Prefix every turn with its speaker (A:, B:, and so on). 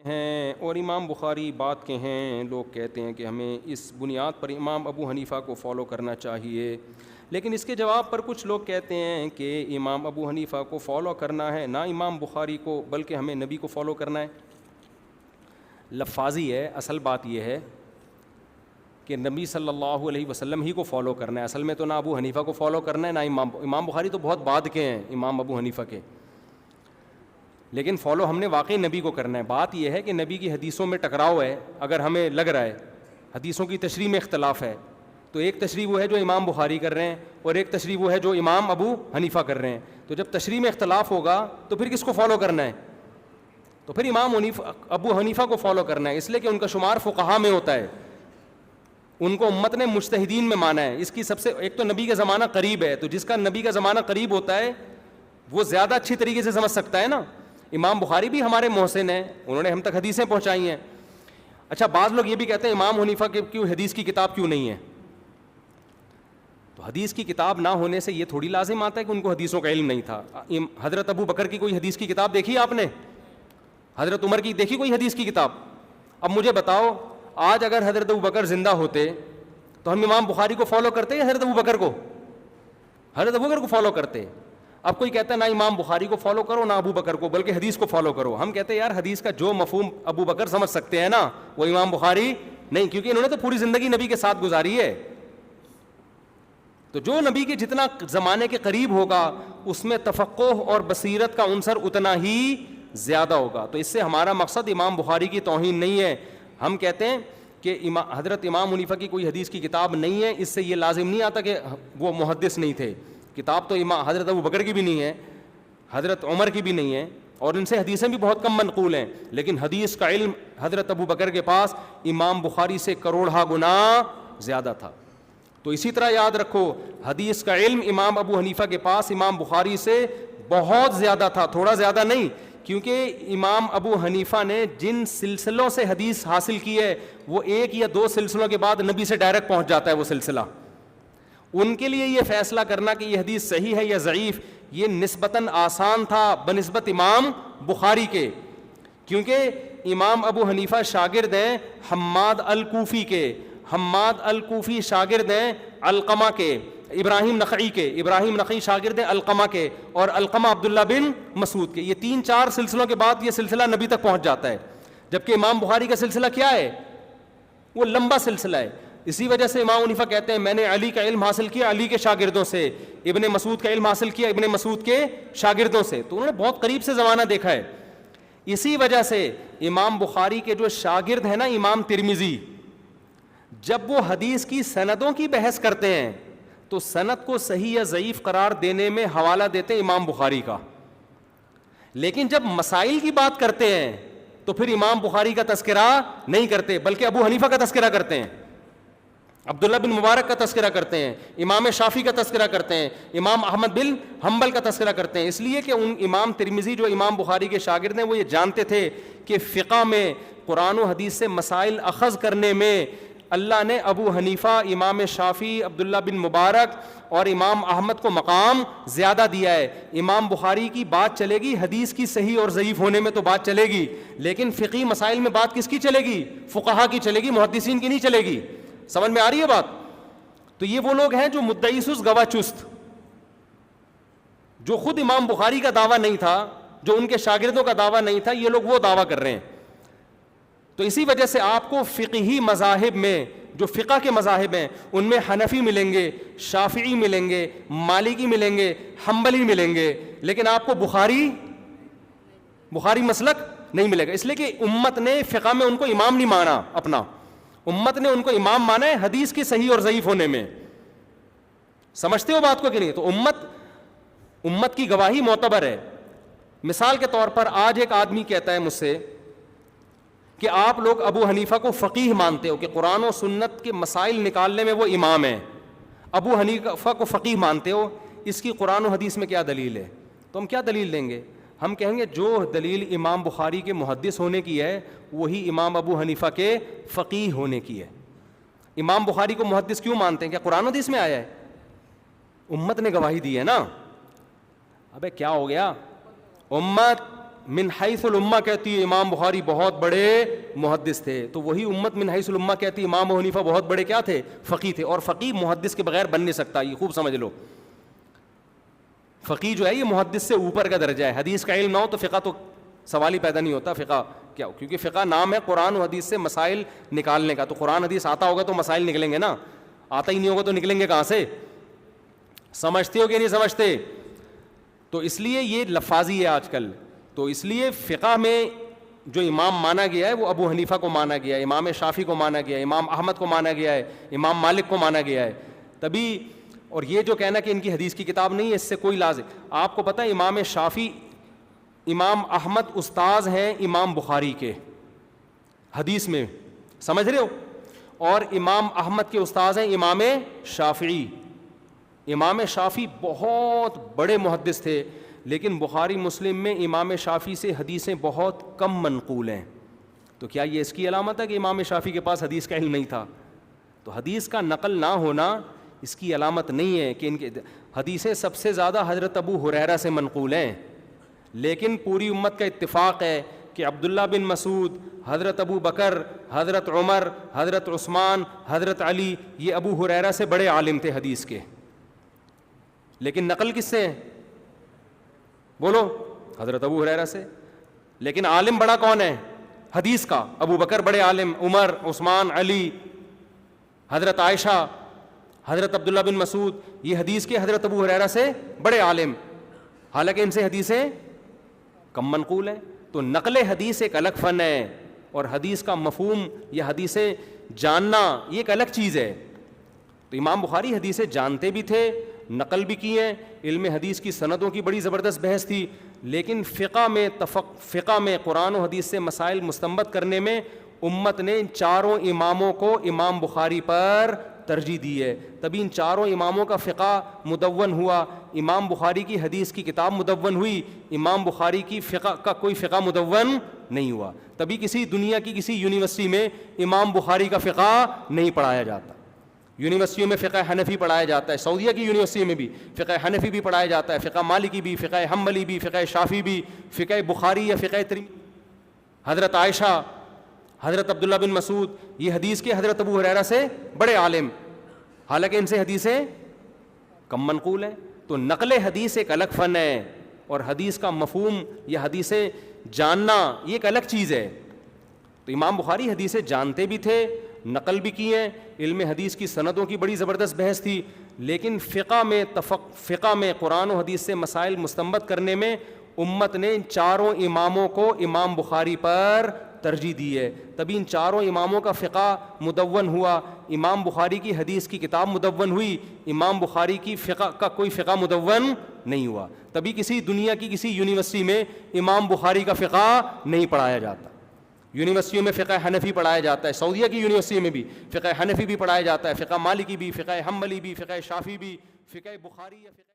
A: ہیں اور امام بخاری بات کے ہیں. لوگ کہتے ہیں کہ ہمیں اس بنیاد پر امام ابو حنیفہ کو فالو کرنا چاہیے. لیکن اس کے جواب پر کچھ لوگ کہتے ہیں کہ امام ابو حنیفہ کو فالو کرنا ہے نہ امام بخاری کو، بلکہ ہمیں نبی کو فالو کرنا ہے. لفاظی ہے، اصل بات یہ ہے کہ نبی صلی اللہ علیہ وسلم ہی کو فالو کرنا ہے. اصل میں تو نہ ابو حنیفہ کو فالو کرنا ہے نہ امام بخاری تو بہت بعد کے ہیں امام ابو حنیفہ کے، لیکن فالو ہم نے واقعی نبی کو کرنا ہے. بات یہ ہے کہ نبی کی حدیثوں میں ٹکراؤ ہے، اگر ہمیں لگ رہا ہے حدیثوں کی تشریح میں اختلاف ہے، تو ایک تشریح وہ ہے جو امام بخاری کر رہے ہیں اور ایک تشریح وہ ہے جو امام ابو حنیفہ کر رہے ہیں. تو جب تشریح میں اختلاف ہوگا تو پھر کس کو فالو کرنا ہے؟ تو پھر امام ابو حنیفہ کو فالو کرنا ہے، اس لیے کہ ان کا شمار فقہا میں ہوتا ہے، ان کو امت نے مجتہدین میں مانا ہے. اس کی سب سے ایک تو نبی کا زمانہ قریب ہے، تو جس کا نبی کا زمانہ قریب ہوتا ہے وہ زیادہ اچھی طریقے سے سمجھ سکتا ہے نا. امام بخاری بھی ہمارے محسن ہیں، انہوں نے ہم تک حدیثیں پہنچائی ہیں. اچھا، بعض لوگ یہ بھی کہتے ہیں امام حنیفہ کے کیوں حدیث کی کتاب کیوں نہیں ہے؟ تو حدیث کی کتاب نہ ہونے سے یہ تھوڑی لازم آتا ہے کہ ان کو حدیثوں کا علم نہیں تھا. حضرت ابو بکر کی کوئی حدیث کی کتاب دیکھی آپ نے؟ حضرت عمر کی دیکھی کوئی حدیث کی کتاب؟ اب مجھے بتاؤ، آج اگر حضرت ابو بکر زندہ ہوتے تو ہم امام بخاری کو فالو کرتے یا حضرت ابو بکر کو؟ حضرت ابو بکر کو فالو کرتے. اب کوئی کہتا ہے نہ امام بخاری کو فالو کرو نہ ابو بکر کو، بلکہ حدیث کو فالو کرو. ہم کہتے ہیں یار حدیث کا جو مفہوم ابو بکر سمجھ سکتے ہیں نا، وہ امام بخاری نہیں، کیونکہ انہوں نے تو پوری زندگی نبی کے ساتھ گزاری ہے. تو جو نبی کے جتنا زمانے کے قریب ہوگا اس میں تفقہ اور بصیرت کا عنصر اتنا ہی زیادہ ہوگا. تو اس سے ہمارا مقصد امام بخاری کی توہین نہیں ہے. ہم کہتے ہیں کہ حضرت امام حنیفہ کی کوئی حدیث کی کتاب نہیں ہے، اس سے یہ لازم نہیں آتا کہ وہ محدث نہیں تھے. کتاب تو حضرت ابو بکر کی بھی نہیں ہے، حضرت عمر کی بھی نہیں ہے، اور ان سے حدیثیں بھی بہت کم منقول ہیں. لیکن حدیث کا علم حضرت ابو بکر کے پاس امام بخاری سے کروڑہ گنا زیادہ تھا. تو اسی طرح یاد رکھو، حدیث کا علم امام ابو حنیفہ کے پاس امام بخاری سے بہت زیادہ تھا، تھوڑا زیادہ نہیں. کیونکہ امام ابو حنیفہ نے جن سلسلوں سے حدیث حاصل کی ہے وہ ایک یا دو سلسلوں کے بعد نبی سے ڈائریکٹ پہنچ جاتا ہے وہ سلسلہ. ان کے لیے یہ فیصلہ کرنا کہ یہ حدیث صحیح ہے یا ضعیف یہ نسبتاً آسان تھا بنسبت امام بخاری کے، کیونکہ امام ابو حنیفہ شاگرد ہیں حماد الکوفی کے، حماد الکوفی شاگرد ہیں علقمہ کے، ابراہیم نخعی شاگرد ہیں علقمہ کے، اور علقمہ عبداللہ بن مسعود کے. یہ 3-4 سلسلوں کے بعد یہ سلسلہ نبی تک پہنچ جاتا ہے. جبکہ امام بخاری کا سلسلہ کیا ہے؟ وہ لمبا سلسلہ ہے. اسی وجہ سے امام حنیفہ کہتے ہیں میں نے علی کا علم حاصل کیا علی کے شاگردوں سے، ابن مسعود کا علم حاصل کیا ابن مسعود کے شاگردوں سے. تو انہوں نے بہت قریب سے زمانہ دیکھا ہے. اسی وجہ سے امام بخاری کے جو شاگرد ہیں نا امام ترمذی، جب وہ حدیث کی سندوں کی بحث کرتے ہیں تو سند کو صحیح یا ضعیف قرار دینے میں حوالہ دیتے ہیں امام بخاری کا، لیکن جب مسائل کی بات کرتے ہیں تو پھر امام بخاری کا تذکرہ نہیں کرتے بلکہ ابو حنیفہ کا تذکرہ کرتے ہیں، عبداللہ بن مبارک کا تذکرہ کرتے ہیں، امام شافعی کا تذکرہ کرتے ہیں، امام احمد بن حنبل کا تذکرہ کرتے ہیں. اس لیے کہ ان امام ترمذی جو امام بخاری کے شاگرد ہیں وہ یہ جانتے تھے کہ فقہ میں قرآن و حدیث سے مسائل اخذ کرنے میں اللہ نے ابو حنیفہ، امام شافعی، عبداللہ بن مبارک اور امام احمد کو مقام زیادہ دیا ہے. امام بخاری کی بات چلے گی حدیث کی صحیح اور ضعیف ہونے میں تو بات چلے گی، لیکن فقہی مسائل میں بات کس کی چلے گی؟ فقہا کی چلے گی، محدثین کی نہیں چلے گی. سمجھ میں آ رہی ہے بات؟ تو یہ وہ لوگ ہیں جو مدعی سست گواہ چست، جو خود امام بخاری کا دعویٰ نہیں تھا، جو ان کے شاگردوں کا دعویٰ نہیں تھا، یہ لوگ وہ دعویٰ کر رہے ہیں. تو اسی وجہ سے آپ کو فقہی مذاہب میں جو فقہ کے مذاہب ہیں ان میں حنفی ملیں گے، شافعی ملیں گے، مالکی ملیں گے، حنبلی ملیں گے، لیکن آپ کو بخاری مسلک نہیں ملے گا. اس لیے کہ امت نے فقہ میں ان کو امام نہیں مانا اپنا، امت نے ان کو امام مانا ہے حدیث کی صحیح اور ضعیف ہونے میں. سمجھتے ہو بات کو کہ نہیں؟ تو امت کی گواہی معتبر ہے. مثال کے طور پر آج ایک آدمی کہتا ہے مجھ سے کہ آپ لوگ ابو حنیفہ کو فقیہ مانتے ہو کہ قرآن و سنت کے مسائل نکالنے میں وہ امام ہیں، ابو حنیفہ کو فقیہ مانتے ہو، اس کی قرآن و حدیث میں کیا دلیل ہے؟ تو ہم کیا دلیل دیں گے؟ ہم کہیں گے جو دلیل امام بخاری کے محدث ہونے کی ہے وہی امام ابو حنیفہ کے فقیہ ہونے کی ہے. امام بخاری کو محدث کیوں مانتے ہیں؟ کیا قرآن و حدیث میں آیا ہے؟ امت نے گواہی دی ہے نا. ابے کیا ہو گیا؟ امت من حیث الامہ کہتی ہے امام بخاری بہت بڑے محدث تھے، تو وہی امت من حیث الامہ کہتی ہے امام ابو حنیفہ بہت بڑے کیا تھے؟ فقیہ تھے. اور فقیہ محدث کے بغیر بن نہیں سکتا، یہ خوب سمجھ لو. فقیہ جو ہے یہ محدث سے اوپر کا درجہ ہے. حدیث کا علم نہ ہو تو فقہ تو سوال ہی پیدا نہیں ہوتا. فقہ کیا؟ کیونکہ فقہ نام ہے قرآن و حدیث سے مسائل نکالنے کا. تو قرآن حدیث آتا ہوگا تو مسائل نکلیں گے نا، آتا ہی نہیں ہوگا تو نکلیں گے کہاں سے؟ سمجھتے ہو کہ نہیں سمجھتے؟ تو اس لیے یہ لفاظی ہے آج کل. تو اس لیے فقہ میں جو امام مانا گیا ہے وہ ابو حنیفہ کو مانا گیا ہے، امام شافعی کو مانا گیا ہے، امام احمد کو مانا گیا ہے، امام مالک کو مانا گیا ہے. تبھی اور یہ جو کہنا کہ ان کی حدیث کی کتاب نہیں ہے، اس سے کوئی لازم. آپ کو پتہ ہے امام شافعی امام احمد استاذ ہیں امام بخاری کے حدیث میں، سمجھ رہے ہو؟ اور امام احمد کے استاذ ہیں امام شافعی. امام شافعی بہت بڑے محدث تھے، لیکن بخاری مسلم میں امام شافعی سے حدیثیں بہت کم منقول ہیں. تو کیا یہ اس کی علامت ہے کہ امام شافعی کے پاس حدیث کا علم نہیں تھا؟ تو حدیث کا نقل نہ ہونا اس کی علامت نہیں ہے کہ ان کے حدیثیں سب سے زیادہ حضرت ابو ہریرہ سے منقول ہیں. لیکن پوری امت کا اتفاق ہے کہ عبداللہ بن مسعود، حضرت ابو بکر، حضرت عمر، حضرت عثمان، حضرت علی، یہ ابو ہریرہ سے بڑے عالم تھے حدیث کے. لیکن نقل کس سے ہے؟ بولو. حضرت ابو ہریرہ سے. لیکن عالم بڑا کون ہے حدیث کا؟ ابو بکر بڑے عالم، عمر، عثمان، علی، حضرت عائشہ، حضرت عبداللہ بن مسعود، یہ حدیث کے حضرت ابو ہریرہ سے بڑے عالم، حالانکہ ان سے حدیثیں کم منقول ہیں. تو نقل حدیث ایک الگ فن ہے، اور حدیث کا مفہوم یا حدیثیں جاننا یہ ایک الگ چیز ہے. تو امام بخاری حدیثیں جانتے بھی تھے، نقل بھی کی ہیں. علم حدیث کی سندوں کی بڑی زبردست بحث تھی. لیکن فقہ میں قرآن و حدیث سے مسائل مستنبط کرنے میں امت نے ان چاروں اماموں کو امام بخاری پر ترجیح دی ہے. تبھی ان چاروں اماموں کا فقہ مدون ہوا. امام بخاری کی حدیث کی کتاب مدون ہوئی، امام بخاری کی فقہ کا کوئی فقہ مدون نہیں ہوا. تبھی کسی دنیا کی کسی یونیورسٹی میں امام بخاری کا فقہ نہیں پڑھایا جاتا. یونیورسٹیوں میں فقہ حنفی پڑھایا جاتا ہے، سعودیہ کی یونیورسٹی میں بھی فقہ حنفی بھی پڑھایا جاتا ہے، فقہ مالکی بھی، فقہ حنبلی بھی، فقہ شافعی بھی، فقہ بخاری یا فقہ ترمذی. حضرت عائشہ، حضرت عبداللہ بن مسعود، یہ حدیث کے حضرت ابو ہریرہ سے بڑے عالم، حالانکہ ان سے حدیثیں کم منقول ہیں. تو نقل حدیث ایک الگ فن ہے، اور حدیث کا مفہوم یا حدیثیں جاننا یہ ایک الگ چیز ہے. تو امام بخاری حدیثیں جانتے بھی تھے، نقل بھی کی ہیں. علم حدیث کی سندوں کی بڑی زبردست بحث تھی. لیکن فقہ میں قرآن و حدیث سے مسائل مستنبط کرنے میں امت نے ان چاروں اماموں کو امام بخاری پر ترجیح دی ہے. تبھی ان چاروں اماموں کا فقہ مدون ہوا. امام بخاری کی حدیث کی کتاب مدون ہوئی، امام بخاری کی فقہ کا کوئی فقہ مدون نہیں ہوا. تبھی کسی دنیا کی کسی یونیورسٹی میں امام بخاری کا فقہ نہیں پڑھایا جاتا. یونیورسٹیوں میں فقہ حنفی پڑھایا جاتا ہے، سعودیہ کی یونیورسٹی میں بھی فقہ حنفی بھی پڑھایا جاتا ہے، فقہ مالکی بھی، فقہ حنبلی بھی، فقہ شافعی بھی، فقہ بخاری یا فقہ